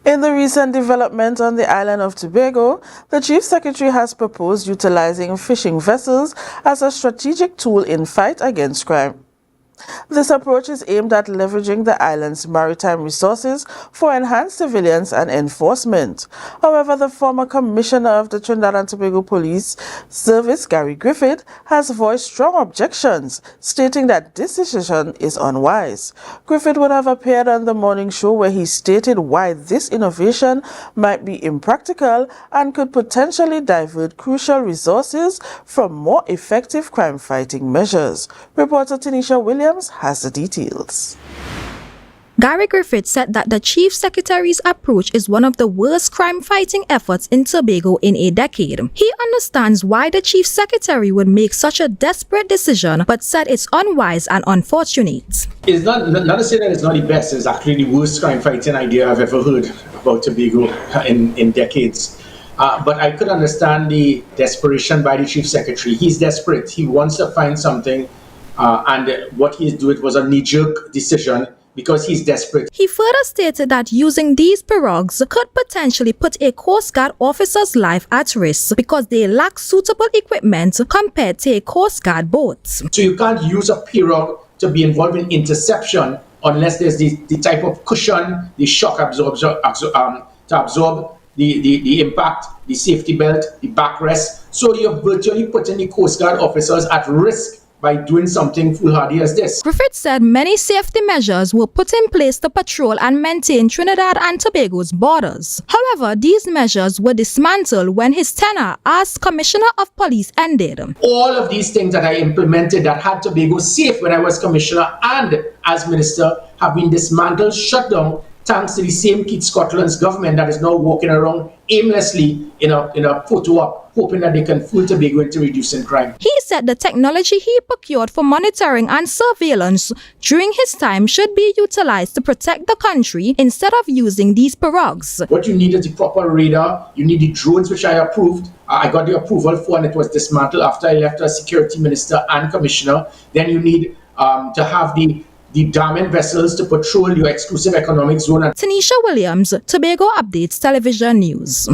In the recent development on the island of Tobago, the Chief Secretary has proposed utilizing fishing vessels as a strategic tool in fight against crime. This approach is aimed at leveraging the island's maritime resources for enhanced surveillance and enforcement. However, the former Commissioner of the Trinidad and Tobago Police Service, Gary Griffith, has voiced strong objections, stating that this decision is unwise. Griffith would have appeared on the morning show where he stated why this innovation might be impractical and could potentially divert crucial resources from more effective crime-fighting measures. Reporter Tanisha Williams has the details. Gary Griffith said that the Chief Secretary's approach is one of the worst crime-fighting efforts in Tobago in a decade. He understands why the Chief Secretary would make such a desperate decision, but said it's unwise and unfortunate. It's not to say that it's not the best, it's actually the worst crime-fighting idea I've ever heard about Tobago in decades. But I could understand the desperation by the Chief Secretary. He's desperate. He wants to find something. And what he's doing was a knee-jerk decision because he's desperate. He further stated that using these pirogues could potentially put a Coast Guard officer's life at risk because they lack suitable equipment compared to a Coast Guard boat. So you can't use a pirogue to be involved in interception unless there's the type of cushion, the shock to absorb the impact, the safety belt, the backrest. So you're virtually putting the Coast Guard officers at risk by doing something foolhardy as this. Griffith said many safety measures were put in place to patrol and maintain Trinidad and Tobago's borders. However, these measures were dismantled when his tenure as Commissioner of Police ended. All of these things that I implemented that had Tobago safe when I was Commissioner and as Minister have been dismantled, shut down, thanks to the same Keith Scotland's government that is now walking around aimlessly in a photo op, hoping that they can fool Tobago into reducing crime. He said the technology he procured for monitoring and surveillance during his time should be utilized to protect the country instead of using these pirogues. What you need is the proper radar, you need the drones, which I approved. I got the approval for, and it was dismantled after I left as Security Minister and Commissioner. Then you need to have the damming vessels to patrol your exclusive economic zone. Tanisha Williams, Tobago Updates Television News.